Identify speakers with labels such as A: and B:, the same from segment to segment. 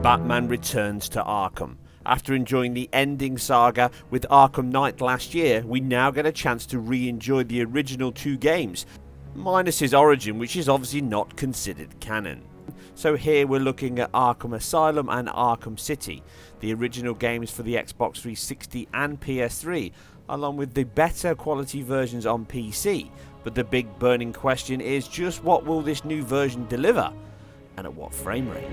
A: Batman returns to Arkham. After enjoying the ending saga with Arkham Knight last year, we now get a chance to re-enjoy the original two games, minus his origin, which is obviously not considered canon. So here we're looking at Arkham Asylum and Arkham City, the original games for the Xbox 360 and PS3, along with the better quality versions on PC. But the big burning question is just what will this new version deliver, and at what frame rate?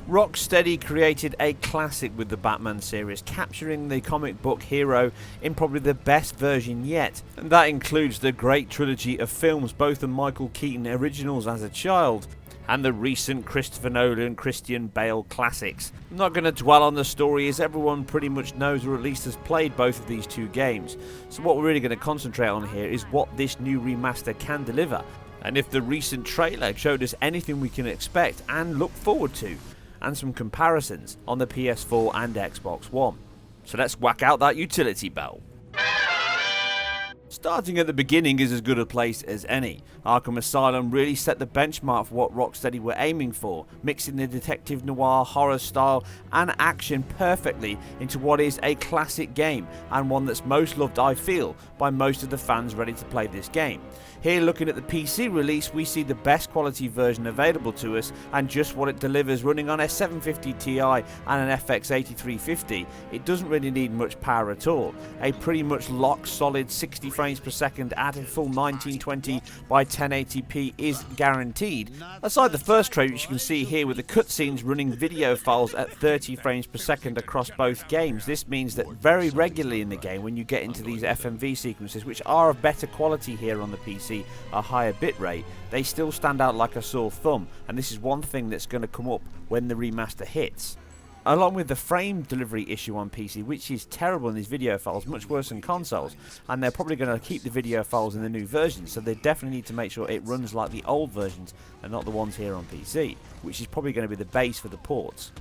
A: Rocksteady created a classic with the Batman series, capturing the comic book hero in probably the best version yet, and that includes the great trilogy of films, both the Michael Keaton originals as a child and the recent Christopher Nolan, Christian Bale classics. I'm not going to dwell on the story as everyone pretty much knows or at least has played both of these two games, so what we're really going to concentrate on here is what this new remaster can deliver, and if the recent trailer showed us anything we can expect and look forward to, and some comparisons on the PS4 and Xbox One. So let's whack out that utility bell. Starting at the beginning is as good a place as any. Arkham Asylum really set the benchmark for what Rocksteady were aiming for, mixing the detective noir, horror style and action perfectly into what is a classic game, and one that's most loved, I feel, by most of the fans ready to play this game. Here, looking at the PC release, we see the best quality version available to us and just what it delivers running on a 750 Ti and an FX 8350. It doesn't really need much power at all. A pretty much lock solid 60 frames per second at a full 1920 by 1080p is guaranteed. Aside the first trailer, which you can see here with the cutscenes running video files at 30 frames per second across both games, this means that very regularly in the game when you get into these FMV sequences, which are of better quality here on the PC, a higher bitrate, they still stand out like a sore thumb, and this is one thing that's going to come up when the remaster hits. Along with the frame delivery issue on PC, which is terrible in these video files, much worse than consoles, and they're probably going to keep the video files in the new version, so they definitely need to make sure it runs like the old versions and not the ones here on PC, which is probably going to be the base for the ports.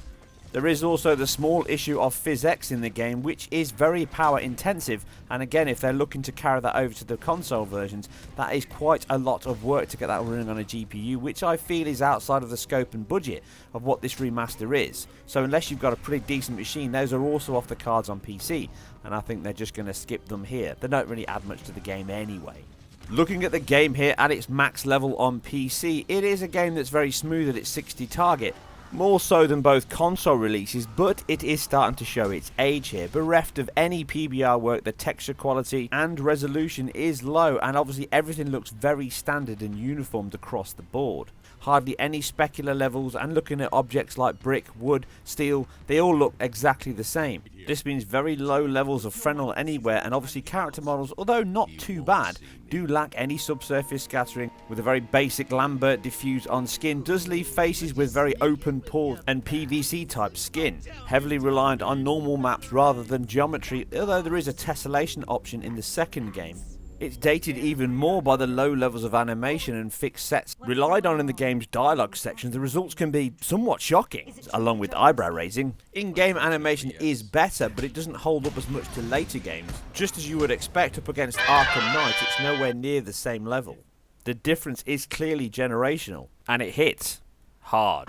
A: There is also the small issue of PhysX in the game, which is very power intensive, and again, if they're looking to carry that over to the console versions, that is quite a lot of work to get that running on a GPU, which I feel is outside of the scope and budget of what this remaster is. So unless you've got a pretty decent machine, those are also off the cards on PC, and I think they're just going to skip them here. They don't really add much to the game anyway. Looking at the game here at its max level on PC, it is a game that's very smooth at its 60 target. More so than both console releases, but it is starting to show its age here. Bereft of any PBR work, the texture quality and resolution is low, and obviously everything looks very standard and uniformed across the board. Hardly any specular levels, and looking at objects like brick, wood, steel, they all look exactly the same. This means very low levels of Fresnel anywhere, and obviously character models, although not too bad, do lack any subsurface scattering, with a very basic Lambert diffuse on skin does leave faces with very open pores and PVC type skin, heavily reliant on normal maps rather than geometry, although there is a tessellation option in the second game. It's dated even more by the low levels of animation and fixed sets relied on in the game's dialogue sections. The results can be somewhat shocking, along with eyebrow raising. In-game animation is better, but it doesn't hold up as much to later games. Just as you would expect up against Arkham Knight, it's nowhere near the same level. The difference is clearly generational, and it hits hard.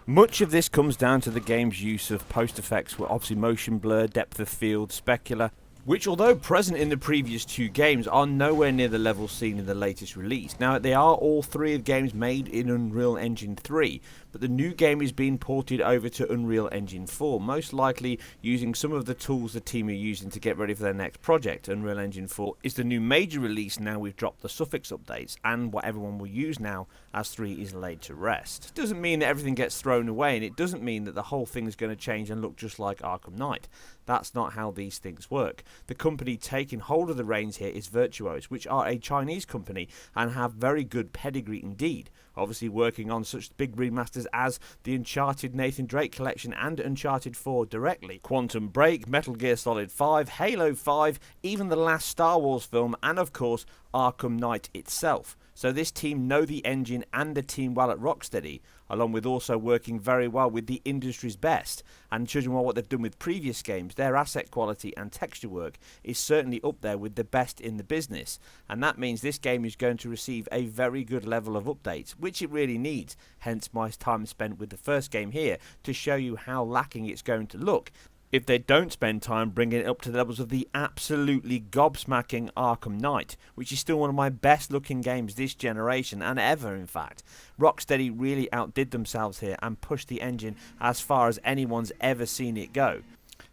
A: Much of this comes down to the game's use of post-effects, with obviously motion blur, depth of field, specular, which although present in the previous two games are nowhere near the levels seen in the latest release. Now they are all three of games made in Unreal Engine 3, but the new game is being ported over to Unreal Engine 4, most likely using some of the tools the team are using to get ready for their next project. Unreal Engine 4 is the new major release now we've dropped the suffix updates, and what everyone will use now as 3 is laid to rest. It doesn't mean that everything gets thrown away, and it doesn't mean that the whole thing is going to change and look just like Arkham Knight. That's not how these things work. The company taking hold of the reins here is Virtuos, which are a Chinese company and have very good pedigree indeed. obviously working on such big remasters as the Uncharted Nathan Drake collection and Uncharted 4 directly, Quantum Break, Metal Gear Solid 5, Halo 5, even the last Star Wars film, and of course Arkham Knight itself. So this team know the engine and the team well at Rocksteady, along with also working very well with the industry's best. And judging by what they've done with previous games, their asset quality and texture work is certainly up there with the best in the business. And that means this game is going to receive a very good level of updates, which it really needs. Hence my time spent with the first game here to show you how lacking it's going to look if they don't spend time bringing it up to the levels of the absolutely gobsmacking Arkham Knight, which is still one of my best looking games this generation, and ever in fact. Rocksteady really outdid themselves here and pushed the engine as far as anyone's ever seen it go.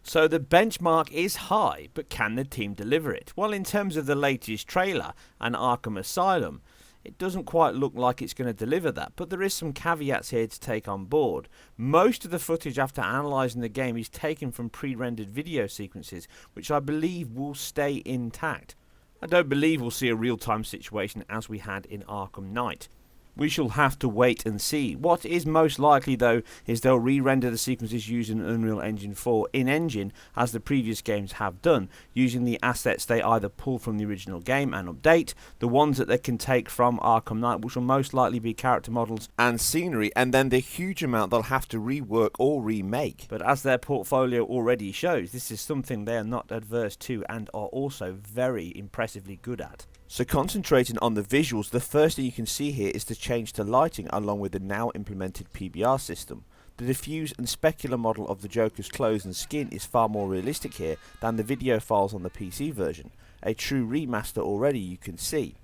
A: So the benchmark is high, but can the team deliver it? Well, in terms of the latest trailer and Arkham Asylum, it doesn't quite look like it's going to deliver that, but there is some caveats here to take on board. Most of the footage after analysing the game is taken from pre-rendered video sequences, which I believe will stay intact. I don't believe we'll see a real-time situation as we had in Arkham Knight. We shall have to wait and see. What is most likely though is they'll re-render the sequences using Unreal Engine 4 in-engine as the previous games have done, using the assets they either pull from the original game and update, the ones that they can take from Arkham Knight, which will most likely be character models and scenery, and then the huge amount they'll have to rework or remake. But as their portfolio already shows, this is something they are not adverse to and are also very impressively good at. So concentrating on the visuals, the first thing you can see here is the change to lighting along with the now implemented PBR system. The diffuse and specular model of the Joker's clothes and skin is far more realistic here than the video files on the PC version. A true remaster already, you can see.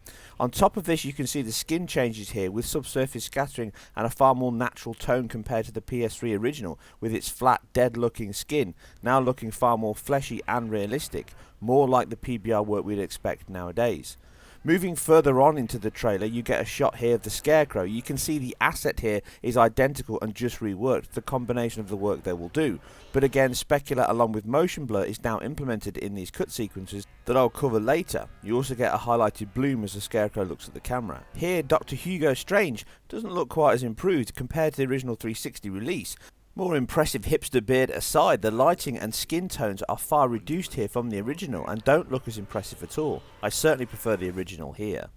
A: On top of this, you can see the skin changes here with subsurface scattering and a far more natural tone compared to the PS3 original, with its flat, dead looking skin now looking far more fleshy and realistic, more like the PBR work we'd expect nowadays. Moving further on into the trailer, you get a shot here of the Scarecrow. You can see the asset here is identical and just reworked, the combination of the work they will do. But again, specular along with motion blur is now implemented in these cut sequences that I'll cover later. You also get a highlighted bloom as the Scarecrow looks at the camera. Here, Dr. Hugo Strange doesn't look quite as improved compared to the original 360 release. More impressive hipster beard aside, the lighting and skin tones are far reduced here from the original and don't look as impressive at all. I certainly prefer the original here.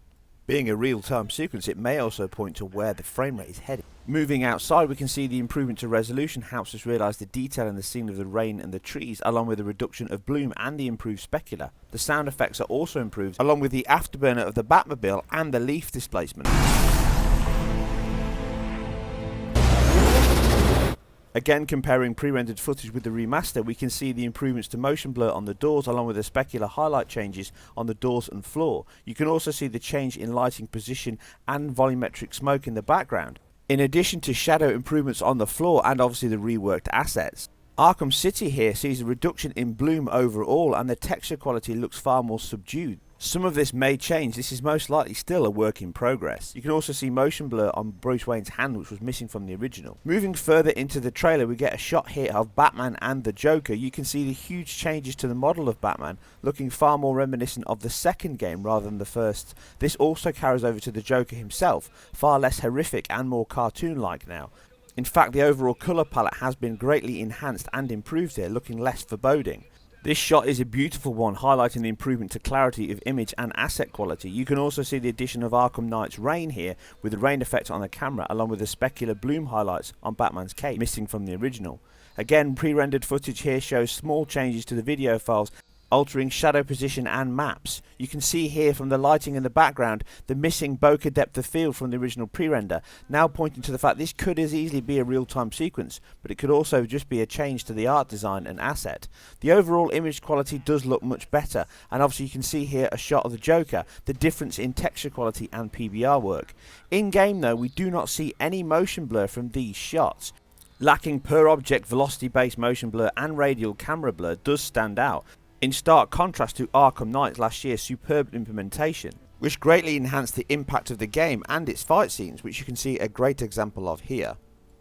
A: Being a real-time sequence, it may also point to where the frame rate is headed. Moving outside, we can see the improvement to resolution helps us realise the detail in the scene of the rain and the trees, along with the reduction of bloom and the improved specular. The sound effects are also improved, along with the afterburner of the Batmobile and the leaf displacement. Again, comparing pre-rendered footage with the remaster, we can see the improvements to motion blur on the doors along with the specular highlight changes on the doors and floor. You can also see the change in lighting position and volumetric smoke in the background, in addition to shadow improvements on the floor and obviously the reworked assets. Arkham City here sees a reduction in bloom overall and the texture quality looks far more subdued. Some of this may change, this is most likely still a work in progress. You can also see motion blur on Bruce Wayne's hand, which was missing from the original. Moving further into the trailer, we get a shot here of Batman and the Joker. You can see the huge changes to the model of Batman, looking far more reminiscent of the second game rather than the first. This also carries over to the Joker himself, far less horrific and more cartoon-like now. In fact, the overall colour palette has been greatly enhanced and improved here, looking less foreboding. This shot is a beautiful one, highlighting the improvement to clarity of image and asset quality. You can also see the addition of Arkham Knight's rain here, with the rain effect on the camera, along with the specular bloom highlights on Batman's cape, missing from the original. Again, pre-rendered footage here shows small changes to the video files, altering shadow position and maps. You can see here from the lighting in the background the missing bokeh depth of field from the original pre-render, now pointing to the fact this could as easily be a real-time sequence, but it could also just be a change to the art design and asset. The overall image quality does look much better, and obviously you can see here a shot of the Joker, the difference in texture quality and PBR work. In-game though, we do not see any motion blur from these shots. Lacking per object velocity based motion blur and radial camera blur does stand out, in stark contrast to Arkham Knight's last year's superb implementation, which greatly enhanced the impact of the game and its fight scenes, which you can see a great example of here.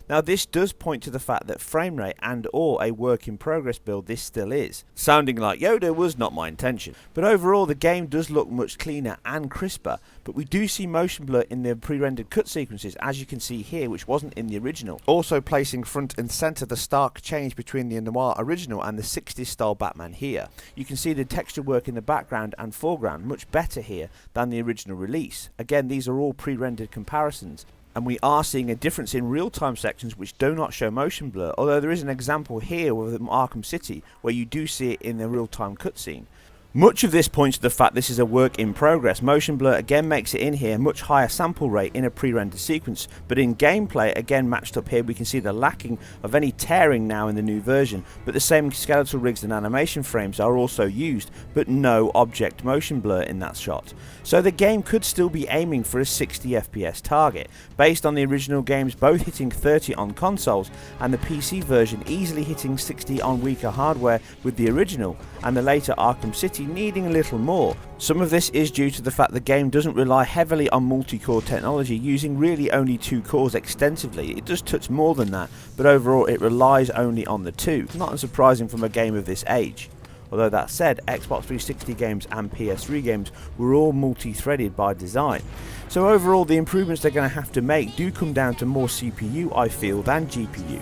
A: Now this does point to the fact that frame rate and or a work in progress build this still is. Sounding like Yoda was not my intention. But overall the game does look much cleaner and crisper, but we do see motion blur in the pre-rendered cut sequences, as you can see here, which wasn't in the original. Also placing front and centre the stark change between the noir original and the 60s style Batman here. You can see the texture work in the background and foreground much better here than the original release. Again, these are all pre-rendered comparisons. And we are seeing a difference in real-time sections which do not show motion blur, although there is an example here with Arkham City where you do see it in the real-time cutscene. Much of this points to the fact this is a work in progress. Motion blur again makes it in here a much higher sample rate in a pre-rendered sequence, but in gameplay, again matched up here, we can see the lacking of any tearing now in the new version, but the same skeletal rigs and animation frames are also used, but no object motion blur in that shot. So the game could still be aiming for a 60 FPS target, based on the original games both hitting 30 on consoles and the PC version easily hitting 60 on weaker hardware with the original, and the later Arkham City needing a little more. Some of this is due to the fact the game doesn't rely heavily on multi-core technology, using really only 2 cores extensively. It does touch more than that, but overall it relies only on the 2. Not unsurprising from a game of this age. Although that said, Xbox 360 games and PS3 games were all multi-threaded by design. So overall the improvements they're going to have to make do come down to more CPU, I feel, than GPU.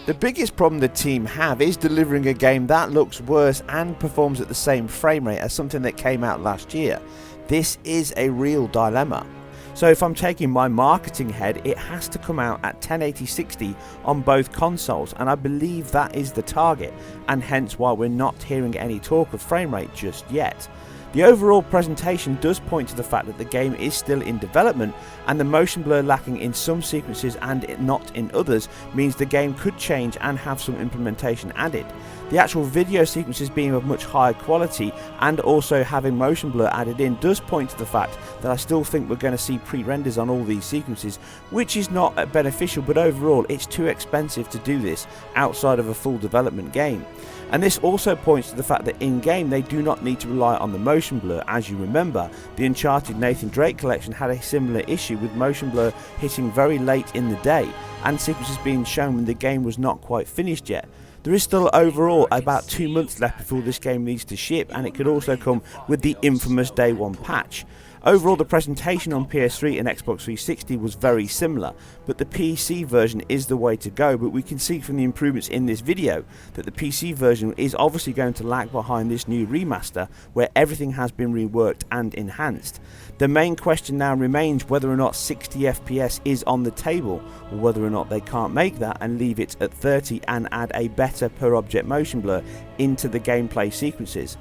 A: The biggest problem the team have is delivering a game that looks worse and performs at the same frame rate as something that came out last year. This is a real dilemma. So if I'm taking my marketing head, it has to come out at 1080-60 on both consoles, and I believe that is the target, and hence why we're not hearing any talk of frame rate just yet. The overall presentation does point to the fact that the game is still in development, and the motion blur lacking in some sequences and not in others means the game could change and have some implementation added. The actual video sequences being of much higher quality and also having motion blur added in does point to the fact that I still think we're going to see pre-renders on all these sequences, which is not beneficial, but overall it's too expensive to do this outside of a full development game. And this also points to the fact that in-game they do not need to rely on the motion blur. As you remember, the Uncharted Nathan Drake collection had a similar issue with motion blur hitting very late in the day and sequences being shown when the game was not quite finished yet. There is still overall about 2 months left before this game needs to ship, and it could also come with the infamous Day 1 patch. Overall, the presentation on PS3 and Xbox 360 was very similar, but the PC version is the way to go. But we can see from the improvements in this video that the PC version is obviously going to lag behind this new remaster, where everything has been reworked and enhanced. The main question now remains whether or not 60 FPS is on the table, or whether or not they can't make that and leave it at 30 and add a better per object motion blur into the gameplay sequences.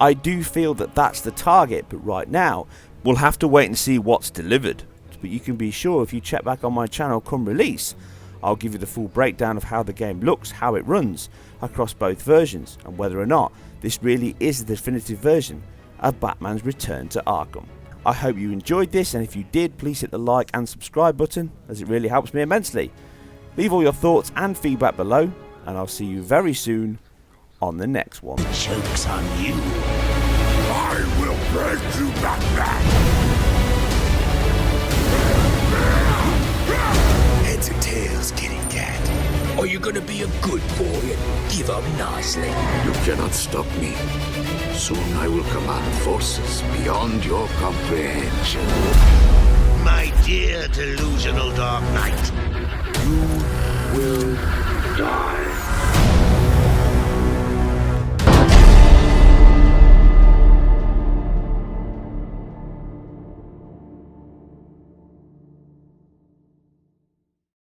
A: I do feel that that's the target, but right now we'll have to wait and see what's delivered. But you can be sure if you check back on my channel come release, I'll give you the full breakdown of how the game looks, how it runs across both versions, and whether or not this really is the definitive version of Batman's Return to Arkham. I hope you enjoyed this, and if you did, please hit the like and subscribe button, as it really helps me immensely. Leave all your thoughts and feedback below, and I'll see you very soon on the next one.
B: Joke's on you. I will break you back. Heads or tails, kitty cat? Are you gonna be a good boy and give up nicely? You cannot stop me. Soon I will command forces beyond your comprehension. My dear delusional Dark Knight, you will die.